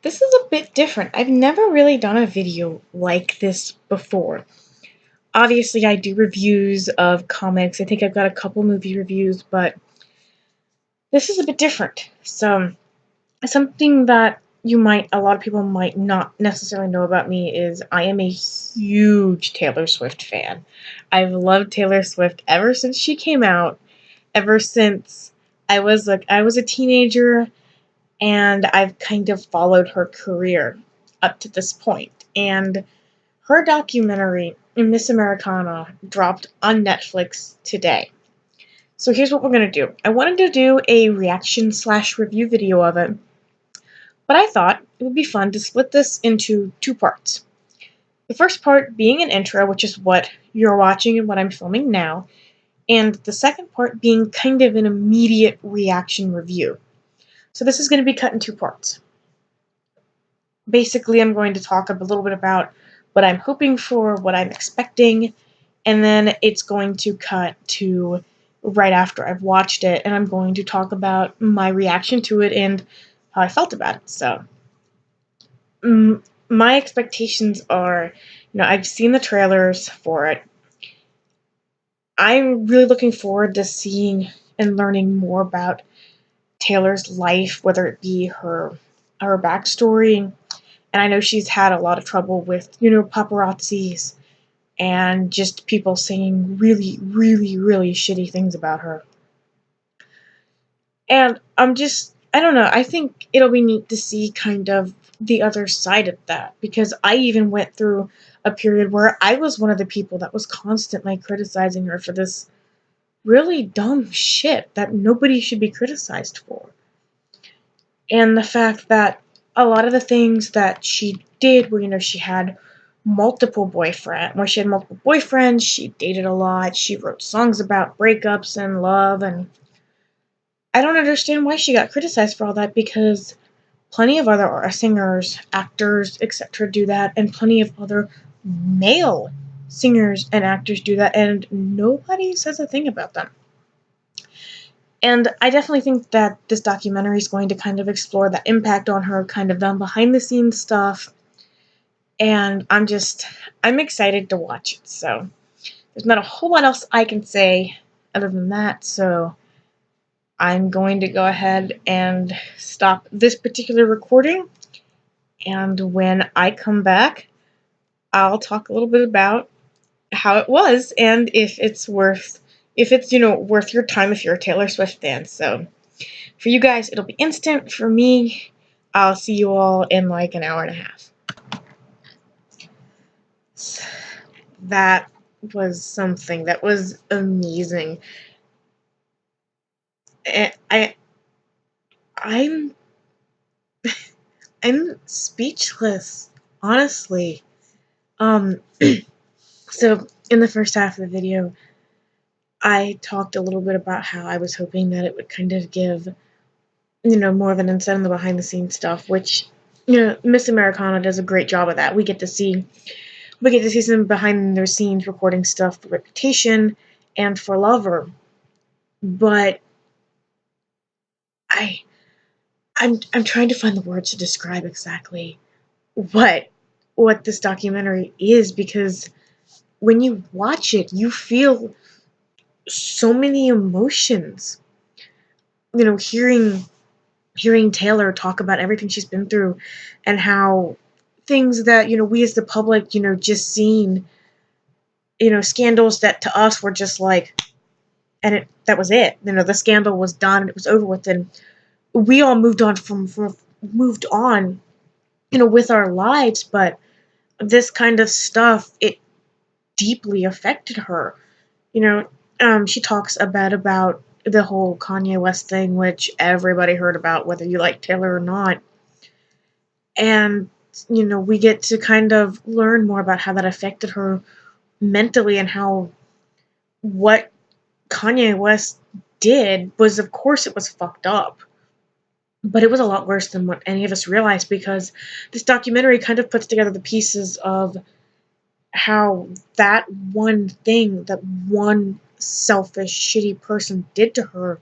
This is a bit different. I've never really done a video like this before. Obviously, I do reviews of comics. I think I've got a couple movie reviews, but this is a bit different. So, something that a lot of people might not necessarily know about me is I am a huge Taylor Swift fan. I've loved Taylor Swift ever since she came out, ever since I was a teenager, and I've kind of followed her career up to this point. And her documentary, Miss Americana, dropped on Netflix today. So here's what we're going to do. I wanted to do a reaction slash review video of it, but I thought it would be fun to split this into two parts. The first part being an intro, which is what you're watching and what I'm filming now, and the second part being kind of an immediate reaction review. So this is going to be cut in two parts. Basically, I'm going to talk a little bit about what I'm hoping for, what I'm expecting, and then it's going to cut to right after I've watched it, and I'm going to talk about my reaction to it and how I felt about it. So, my expectations are, I've seen the trailers for it. I'm really looking forward to seeing and learning more about Taylor's life, whether it be her backstory. And I know she's had a lot of trouble with, paparazzis and just people saying really, really, really shitty things about her. And I don't know, I think it'll be neat to see kind of the other side of that, because I even went through a period where I was one of the people that was constantly criticizing her for this really dumb shit that nobody should be criticized for. And the fact that a lot of the things that she did where, she had she had multiple boyfriends, she dated a lot, she wrote songs about breakups and love, and I don't understand why she got criticized for all that, because plenty of other singers, actors, etc. do that, and plenty of other male singers and actors do that, and nobody says a thing about them. And I definitely think that this documentary is going to kind of explore the impact on her, kind of done behind the scenes stuff. And I'm excited to watch it. So there's not a whole lot else I can say other than that. So I'm going to go ahead and stop this particular recording. And when I come back, I'll talk a little bit about how it was and if it's worth your time if you're a Taylor Swift fan. So for you guys, it'll be instant. For me, I'll see you all in like an hour and a half. That was something that was amazing. I'm I'm speechless, honestly. Um, so in the first half of the video, I talked a little bit about how I was hoping that it would kind of give, more of an insight on the behind the scenes stuff, which, Miss Americana does a great job of that. We get to see some behind the scenes recording stuff for Reputation and for Lover. But I'm trying to find the words to describe exactly what this documentary is, because when you watch it, you feel so many emotions. Hearing Taylor talk about everything she's been through, and how things that we as the public just seen, scandals that to us were just like, and that was it. The scandal was done and it was over with, and we all moved on moved on, with our lives. But this kind of stuff, it deeply affected her. She talks about the whole Kanye West thing, which everybody heard about, whether you like Taylor or not. And, we get to kind of learn more about how that affected her mentally, and how what Kanye West did was, of course, it was fucked up. But it was a lot worse than what any of us realized, because this documentary kind of puts together the pieces of how that one thing, that one selfish, shitty person did to her,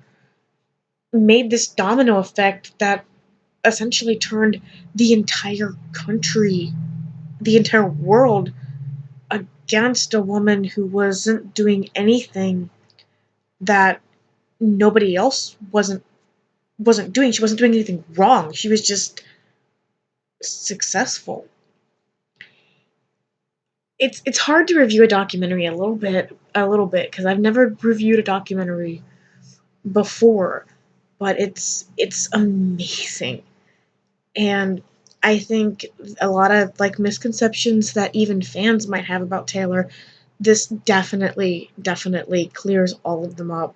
made this domino effect that essentially turned the entire country, the entire world, against a woman who wasn't doing anything that nobody else wasn't doing. She wasn't doing anything wrong. She was just successful. It's hard to review a documentary a little bit because I've never reviewed a documentary before, but it's amazing. And I think a lot of like misconceptions that even fans might have about Taylor, this definitely clears all of them up.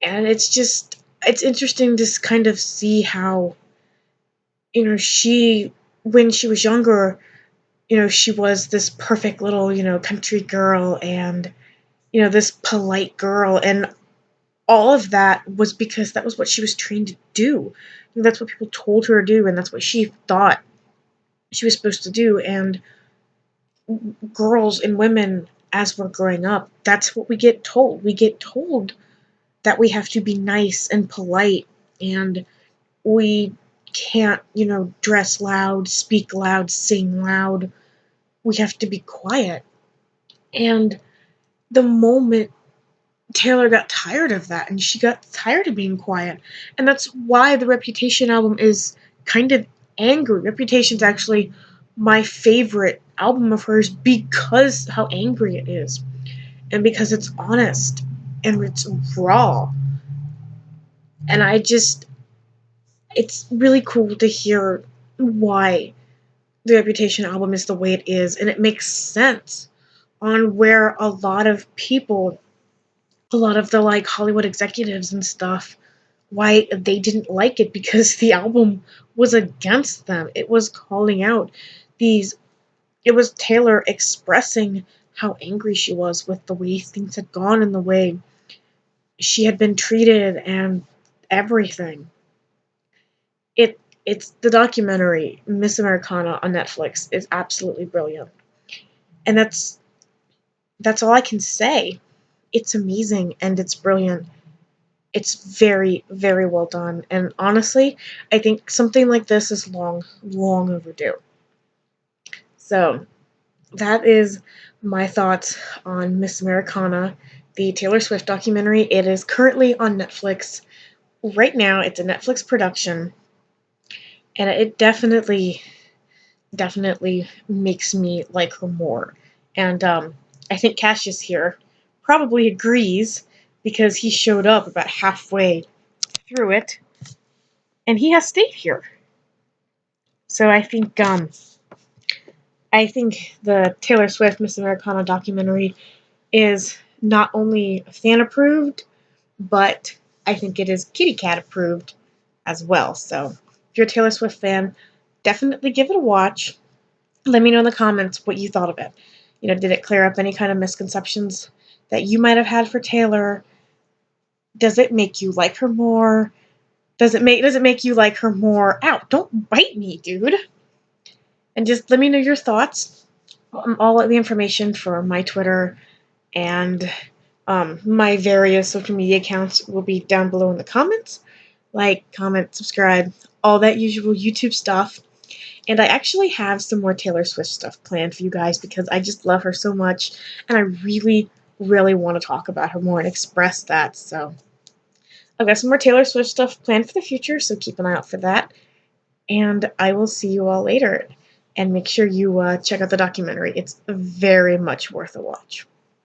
And it's interesting to kind of see how, she, when she was younger, she was this perfect little, country girl, and, this polite girl, and all of that was because that was what she was trained to do. That's what people told her to do, and that's what she thought she was supposed to do. And girls and women, as we're growing up, that's what we get told. We get told that we have to be nice and polite, and we can't, dress loud, speak loud, sing loud. We have to be quiet. And the moment Taylor got tired of that, and she got tired of being quiet. And that's why the Reputation album is kind of angry. Reputation's actually my favorite album of hers because how angry it is. And because it's honest and it's raw. And it's really cool to hear why the Reputation album is the way it is, and it makes sense on where a lot of people, a lot of the like Hollywood executives and stuff, why they didn't like it, because the album was against them. It was calling out these, it was Taylor expressing how angry she was with the way things had gone and the way she had been treated and everything. It's the documentary Miss Americana on Netflix is absolutely brilliant. And that's all I can say. It's amazing and it's brilliant. It's very, very well done. And honestly, I think something like this is long, long overdue. So, that is my thoughts on Miss Americana, the Taylor Swift documentary. It is currently on Netflix. Right now, it's a Netflix production. And it definitely makes me like her more. And I think Cassius here probably agrees because he showed up about halfway through it, and he has stayed here. So I think the Taylor Swift Miss Americana documentary is not only fan approved, but I think it is kitty cat approved as well. So if you're a Taylor Swift fan, definitely give it a watch. Let me know in the comments what you thought of it. Did it clear up any kind of misconceptions that you might have had for Taylor? Does it make you like her more? Does it make you like her more? Ow, don't bite me, dude. And just let me know your thoughts. All of the information for my Twitter and my various social media accounts will be down below in the comments. Like, comment, subscribe, all that usual YouTube stuff. And I actually have some more Taylor Swift stuff planned for you guys because I just love her so much, and I really, really want to talk about her more and express that. So I've got some more Taylor Swift stuff planned for the future, so keep an eye out for that. And I will see you all later. And make sure you check out the documentary. It's very much worth a watch.